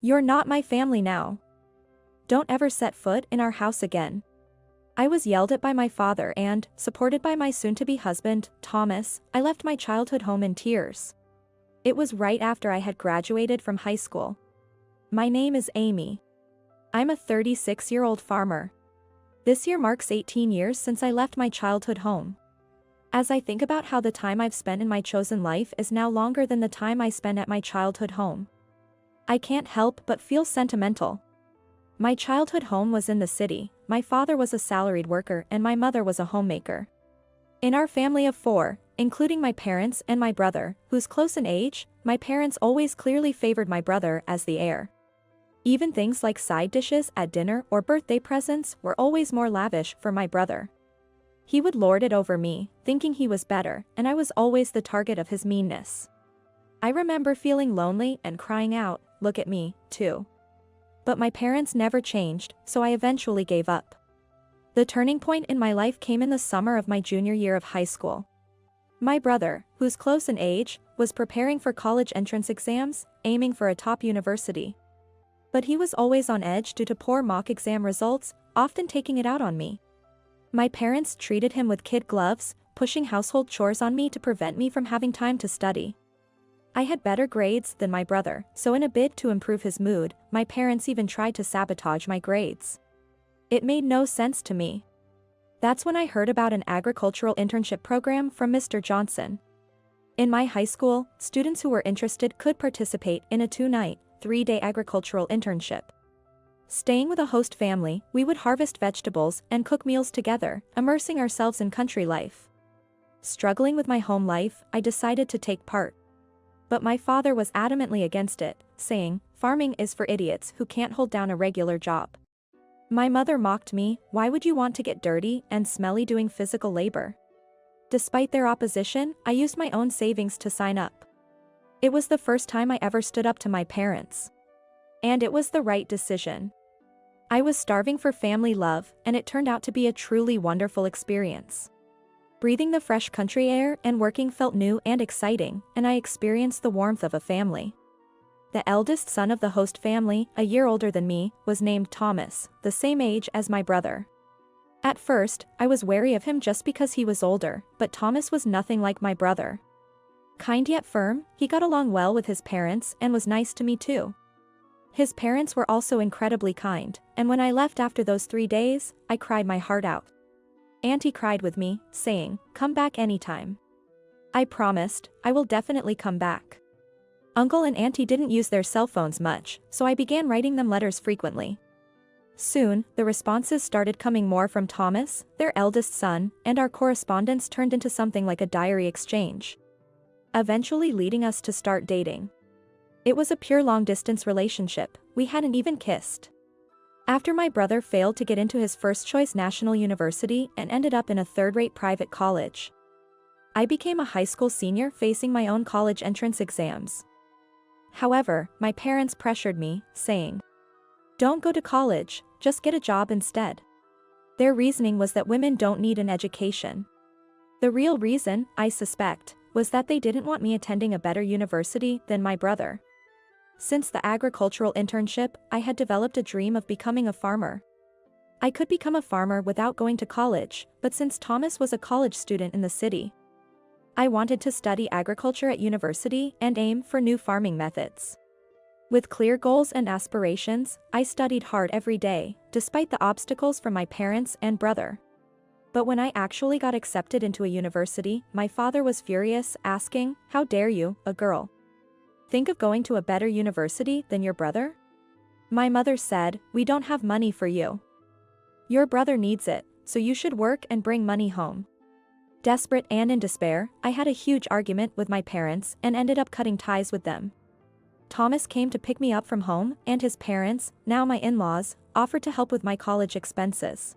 You're not my family now. Don't ever set foot in our house again. I was yelled at by my father and, supported by my soon-to-be husband, Thomas, I left my childhood home in tears. It was right after I had graduated from high school. My name is Amy. I'm a 36-year-old farmer. This year marks 18 years since I left my childhood home. As I think about how the time I've spent in my chosen life is now longer than the time I spent at my childhood home, I can't help but feel sentimental. My childhood home was in the city, my father was a salaried worker and my mother was a homemaker. In our family of 4, including my parents and my brother, who's close in age, my parents always clearly favored my brother as the heir. Even things like side dishes at dinner or birthday presents were always more lavish for my brother. He would lord it over me, thinking he was better, and I was always the target of his meanness. I remember feeling lonely and crying out, "Look at me, too." But my parents never changed, so I eventually gave up. The turning point in my life came in the summer of my junior year of high school. My brother, who's close in age, was preparing for college entrance exams, aiming for a top university. But he was always on edge due to poor mock exam results, often taking it out on me. My parents treated him with kid gloves, pushing household chores on me to prevent me from having time to study. I had better grades than my brother, so in a bid to improve his mood, my parents even tried to sabotage my grades. It made no sense to me. That's when I heard about an agricultural internship program from Mr. Johnson. In my high school, students who were interested could participate in a 2-night, 3-day agricultural internship. Staying with a host family, we would harvest vegetables and cook meals together, immersing ourselves in country life. Struggling with my home life, I decided to take part. But my father was adamantly against it, saying, "Farming is for idiots who can't hold down a regular job." My mother mocked me, "Why would you want to get dirty and smelly doing physical labor?" Despite their opposition, I used my own savings to sign up. It was the first time I ever stood up to my parents. And it was the right decision. I was starving for family love, and it turned out to be a truly wonderful experience. Breathing the fresh country air and working felt new and exciting, and I experienced the warmth of a family. The eldest son of the host family, a year older than me, was named Thomas, the same age as my brother. At first, I was wary of him just because he was older, but Thomas was nothing like my brother. Kind yet firm, he got along well with his parents and was nice to me too. His parents were also incredibly kind, and when I left after those 3 days, I cried my heart out. Auntie cried with me, saying, "Come back anytime." I promised, I will definitely come back. Uncle and Auntie didn't use their cell phones much, so I began writing them letters frequently. Soon, the responses started coming more from Thomas, their eldest son, and our correspondence turned into something like a diary exchange, eventually leading us to start dating. It was a pure long-distance relationship, we hadn't even kissed. After my brother failed to get into his first-choice national university and ended up in a third-rate private college, I became a high school senior facing my own college entrance exams. However, my parents pressured me, saying, "Don't go to college, just get a job instead." Their reasoning was that women don't need an education. The real reason, I suspect, was that they didn't want me attending a better university than my brother. Since the agricultural internship, I had developed a dream of becoming a farmer. I could become a farmer without going to college, but since Thomas was a college student in the city, I wanted to study agriculture at university and aim for new farming methods. With clear goals and aspirations, I studied hard every day, despite the obstacles from my parents and brother. But when I actually got accepted into a university, my father was furious, asking, "How dare you, a girl, think of going to a better university than your brother?" My mother said, "We don't have money for you. Your brother needs it, so you should work and bring money home." Desperate and in despair, I had a huge argument with my parents and ended up cutting ties with them. Thomas came to pick me up from home, and his parents, now my in-laws, offered to help with my college expenses.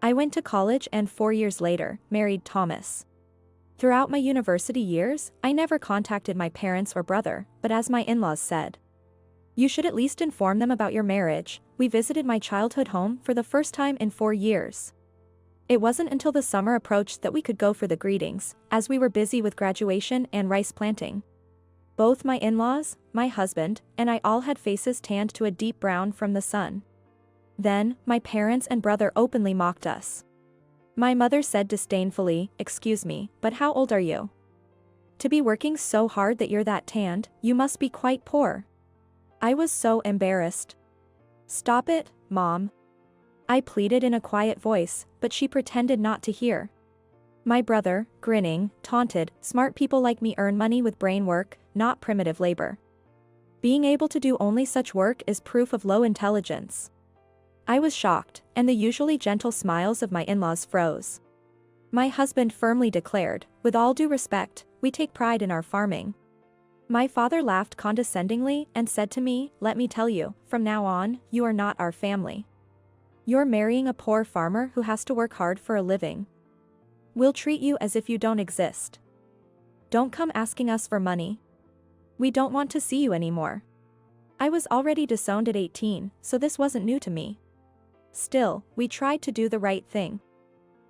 I went to college and 4 years later, married Thomas. Throughout my university years, I never contacted my parents or brother, but as my in-laws said, "You should at least inform them about your marriage." We visited my childhood home for the first time in 4 years. It wasn't until the summer approached that we could go for the greetings, as we were busy with graduation and rice planting. Both my in-laws, my husband, and I all had faces tanned to a deep brown from the sun. Then, my parents and brother openly mocked us. My mother said disdainfully, "Excuse me, but how old are you? To be working so hard that you're that tanned, you must be quite poor." I was so embarrassed. "Stop it, Mom," I pleaded in a quiet voice, but she pretended not to hear. My brother, grinning, taunted, "Smart people like me earn money with brain work, not primitive labor. Being able to do only such work is proof of low intelligence." I was shocked, and the usually gentle smiles of my in-laws froze. My husband firmly declared, "With all due respect, we take pride in our farming." My father laughed condescendingly and said to me, "Let me tell you, from now on, you are not our family. You're marrying a poor farmer who has to work hard for a living. We'll treat you as if you don't exist. Don't come asking us for money. We don't want to see you anymore." I was already disowned at 18, so this wasn't new to me. Still, we tried to do the right thing.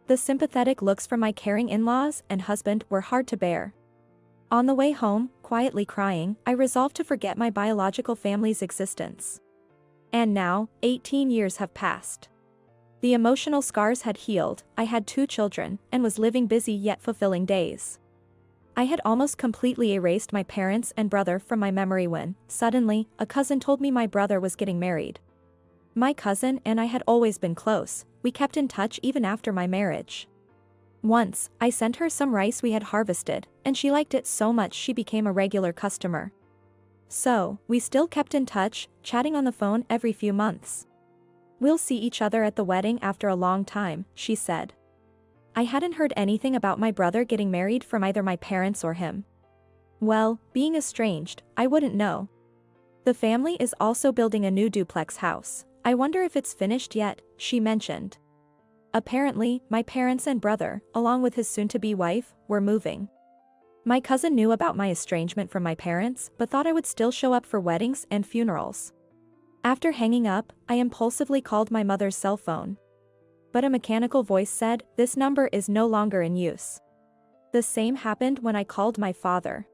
The sympathetic looks from my caring in-laws and husband were hard to bear. On the way home, quietly crying, I resolved to forget my biological family's existence. And now, 18 years have passed. The emotional scars had healed, I had 2 children, and was living busy yet fulfilling days. I had almost completely erased my parents and brother from my memory when, suddenly, a cousin told me my brother was getting married. My cousin and I had always been close, we kept in touch even after my marriage. Once, I sent her some rice we had harvested, and she liked it so much she became a regular customer. So, we still kept in touch, chatting on the phone every few months. "We'll see each other at the wedding after a long time," she said. I hadn't heard anything about my brother getting married from either my parents or him. Well, being estranged, I wouldn't know. "The family is also building a new duplex house. I wonder if it's finished yet," she mentioned. Apparently, my parents and brother, along with his soon-to-be wife, were moving. My cousin knew about my estrangement from my parents, but thought I would still show up for weddings and funerals. After hanging up, I impulsively called my mother's cell phone. But a mechanical voice said, "This number is no longer in use." The same happened when I called my father.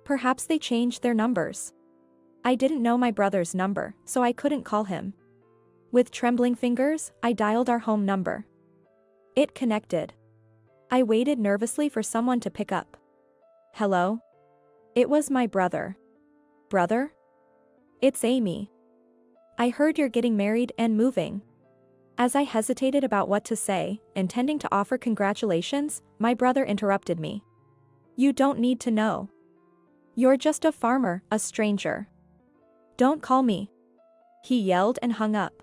Perhaps they changed their numbers. I didn't know my brother's number, so I couldn't call him. With trembling fingers, I dialed our home number. It connected. I waited nervously for someone to pick up. "Hello?" It was my brother. "Brother? It's Amy. I heard you're getting married and moving." As I hesitated about what to say, intending to offer congratulations, my brother interrupted me. "You don't need to know. You're just a farmer, a stranger. Don't call me," he yelled and hung up.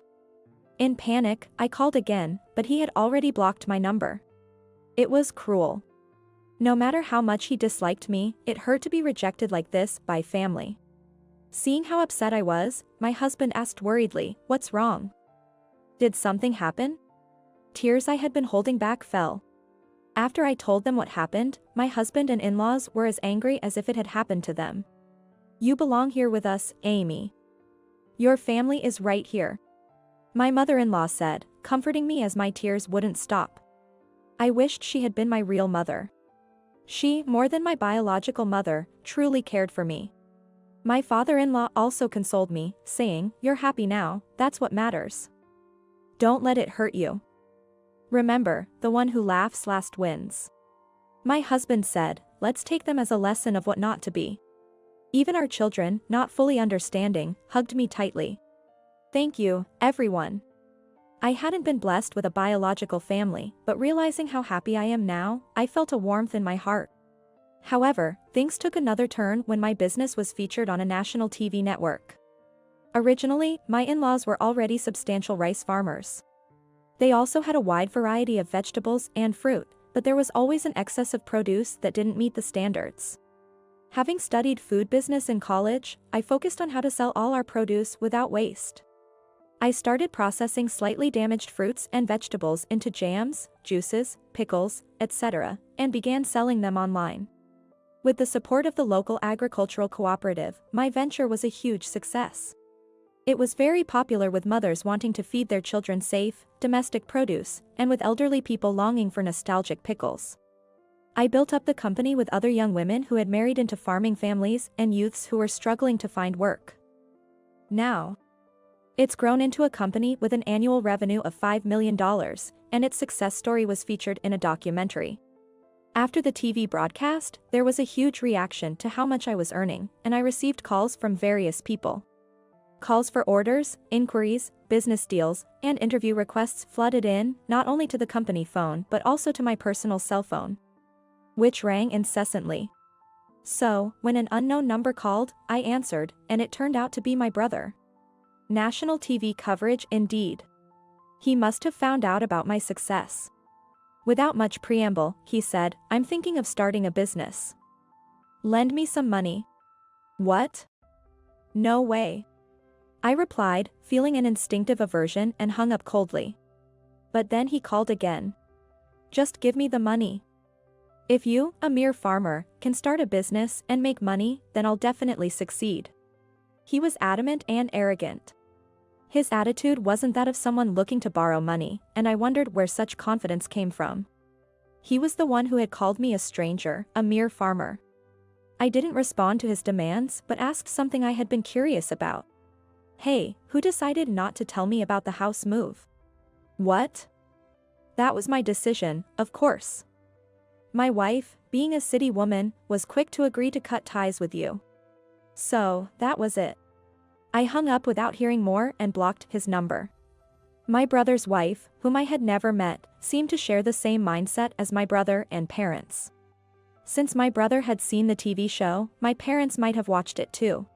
In panic, I called again, but he had already blocked my number. It was cruel. No matter how much he disliked me, it hurt to be rejected like this by family. Seeing how upset I was, my husband asked worriedly, "What's wrong? Did something happen?" Tears I had been holding back fell. After I told them what happened, my husband and in-laws were as angry as if it had happened to them. "You belong here with us, Amy. Your family is right here," my mother-in-law said, comforting me as my tears wouldn't stop. I wished she had been my real mother. She, more than my biological mother, truly cared for me. My father-in-law also consoled me, saying, "You're happy now, that's what matters. Don't let it hurt you. Remember, the one who laughs last wins." My husband said, "Let's take them as a lesson of what not to be." Even our children, not fully understanding, hugged me tightly. Thank you, everyone. I hadn't been blessed with a biological family, but realizing how happy I am now, I felt a warmth in my heart. However, things took another turn when my business was featured on a national TV network. Originally, my in-laws were already substantial rice farmers. They also had a wide variety of vegetables and fruit, but there was always an excess of produce that didn't meet the standards. Having studied food business in college, I focused on how to sell all our produce without waste. I started processing slightly damaged fruits and vegetables into jams, juices, pickles, etc., and began selling them online. With the support of the local agricultural cooperative, my venture was a huge success. It was very popular with mothers wanting to feed their children safe, domestic produce, and with elderly people longing for nostalgic pickles. I built up the company with other young women who had married into farming families and youths who were struggling to find work. Now, it's grown into a company with an annual revenue of $5 million, and its success story was featured in a documentary. After the TV broadcast, there was a huge reaction to how much I was earning, and I received calls from various people. Calls for orders, inquiries, business deals, and interview requests flooded in, not only to the company phone but also to my personal cell phone, which rang incessantly. So, when an unknown number called, I answered, and it turned out to be my brother. National TV coverage indeed. He must have found out about my success. Without much preamble, he said, "I'm thinking of starting a business. Lend me some money." What? No way. I replied, feeling an instinctive aversion, and hung up coldly. But then he called again. "Just give me the money. If you, a mere farmer, can start a business and make money, then I'll definitely succeed." He was adamant and arrogant. His attitude wasn't that of someone looking to borrow money, and I wondered where such confidence came from. He was the one who had called me a stranger, a mere farmer. I didn't respond to his demands but asked something I had been curious about. "Hey, who decided not to tell me about the house move?" "What?" "That was my decision, of course. My wife, being a city woman, was quick to agree to cut ties with you. So, that was it." I hung up without hearing more and blocked his number. My brother's wife, whom I had never met, seemed to share the same mindset as my brother and parents. Since my brother had seen the TV show, my parents might have watched it too.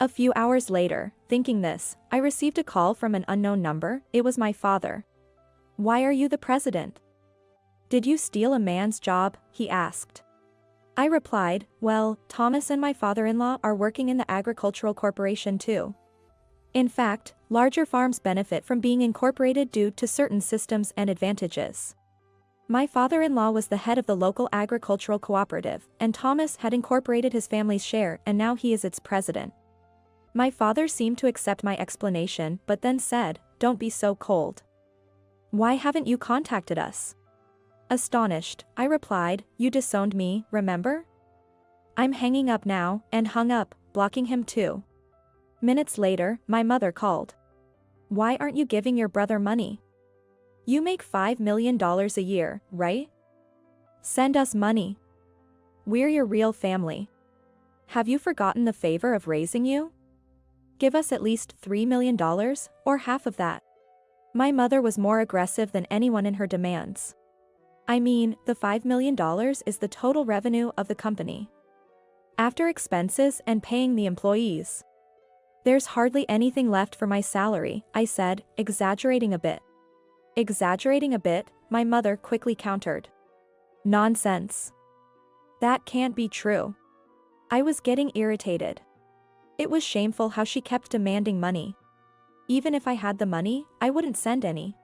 A few hours later, thinking this, I received a call from an unknown number. It was my father. "Why are you the president? Did you steal a man's job?" he asked. I replied, "Well, Thomas and my father-in-law are working in the agricultural corporation too. In fact, larger farms benefit from being incorporated due to certain systems and advantages. My father-in-law was the head of the local agricultural cooperative, and Thomas had incorporated his family's share, and now he is its president." My father seemed to accept my explanation but then said, "Don't be so cold. Why haven't you contacted us?" Astonished, I replied, "You disowned me, remember?" "I'm hanging up now," and hung up, blocking him too. Minutes later, my mother called. "Why aren't you giving your brother money? You make $5 million a year, right? Send us money. We're your real family. Have you forgotten the favor of raising you? Give us at least $3 million, or half of that." My mother was more aggressive than anyone in her demands. I mean, the $5 million is the total revenue of the company, after expenses and paying the employees. "There's hardly anything left for my salary," I said, exaggerating a bit. "Exaggerating a bit," my mother quickly countered. "Nonsense. That can't be true." I was getting irritated. It was shameful how she kept demanding money. Even if I had the money, I wouldn't send any.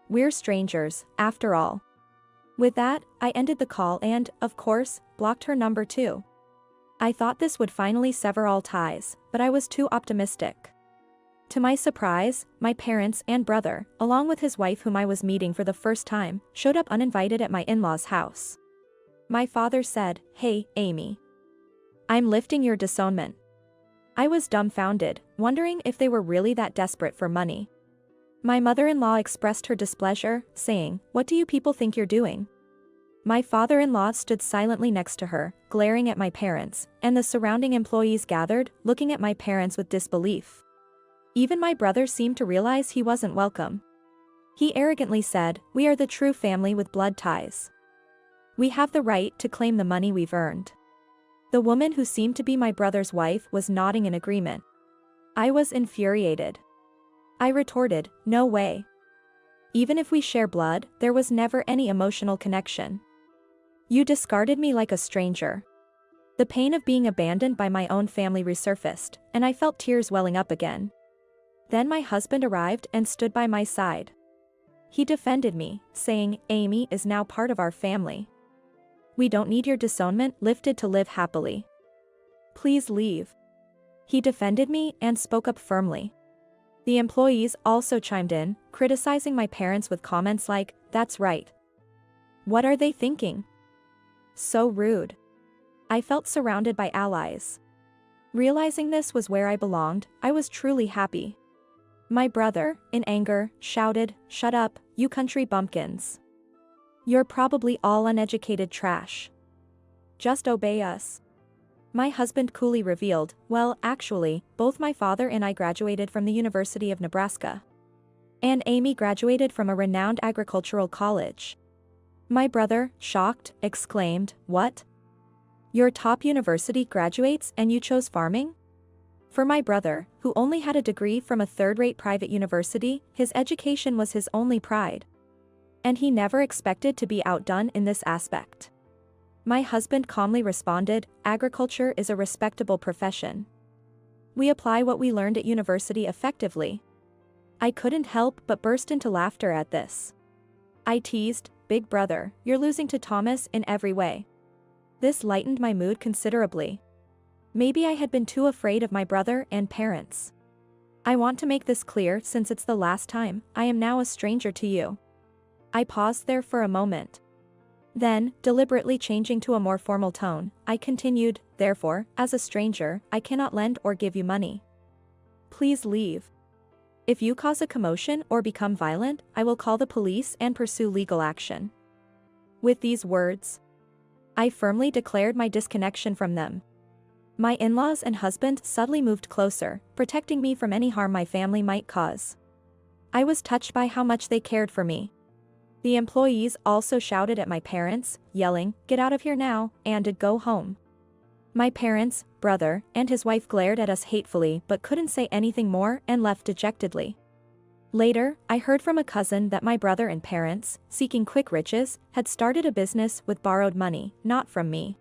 We're strangers, after all. With that, I ended the call and, of course, blocked her number too. I thought this would finally sever all ties, but I was too optimistic. To my surprise, my parents and brother, along with his wife whom I was meeting for the first time, showed up uninvited at my in-laws' house. My father said, "Hey, Amy. I'm lifting your disownment." I was dumbfounded, wondering if they were really that desperate for money. My mother-in-law expressed her displeasure, saying, "What do you people think you're doing?" My father-in-law stood silently next to her, glaring at my parents, and the surrounding employees gathered, looking at my parents with disbelief. Even my brother seemed to realize he wasn't welcome. He arrogantly said, "We are the true family with blood ties. We have the right to claim the money we've earned." The woman who seemed to be my brother's wife was nodding in agreement. I was infuriated. I retorted, "No way. Even if we share blood, there was never any emotional connection. You discarded me like a stranger." The pain of being abandoned by my own family resurfaced, and I felt tears welling up again. Then my husband arrived and stood by my side. He defended me, saying, "Amy is now part of our family. We don't need your disownment lifted to live happily. Please leave." He defended me and spoke up firmly. The employees also chimed in, criticizing my parents with comments like, "That's right. What are they thinking? So rude. I felt surrounded by allies. Realizing this was where I belonged, I was truly happy. My brother, in anger, shouted, "Shut up, you country bumpkins. You're probably all uneducated trash. Just obey us." My husband coolly revealed, "Well, actually, both my father and I graduated from the University of Nebraska. And Amy graduated from a renowned agricultural college." My brother, shocked, exclaimed, "What? Your top university graduates and you chose farming?" For my brother, who only had a degree from a third-rate private university, his education was his only pride. And he never expected to be outdone in this aspect. My husband calmly responded, "Agriculture is a respectable profession. We apply what we learned at university effectively." I couldn't help but burst into laughter at this. I teased, "Big brother, you're losing to Thomas in every way." This lightened my mood considerably. Maybe I had been too afraid of my brother and parents. "I want to make this clear since it's the last time, I am now a stranger to you." I paused there for a moment. Then, deliberately changing to a more formal tone, I continued, "Therefore, as a stranger, I cannot lend or give you money. Please leave. If you cause a commotion or become violent, I will call the police and pursue legal action." With these words, I firmly declared my disconnection from them. My in-laws and husband subtly moved closer, protecting me from any harm my family might cause. I was touched by how much they cared for me. The employees also shouted at my parents, yelling, "Get out of here now, and go home." My parents, brother, and his wife glared at us hatefully but couldn't say anything more and left dejectedly. Later, I heard from a cousin that my brother and parents, seeking quick riches, had started a business with borrowed money, not from me.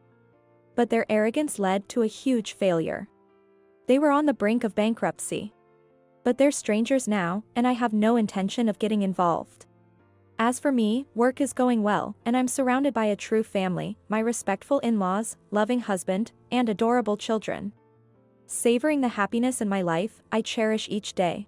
But their arrogance led to a huge failure. They were on the brink of bankruptcy. But they're strangers now, and I have no intention of getting involved. As for me, work is going well, and I'm surrounded by a true family, my respectful in-laws, loving husband, and adorable children. Savoring the happiness in my life, I cherish each day.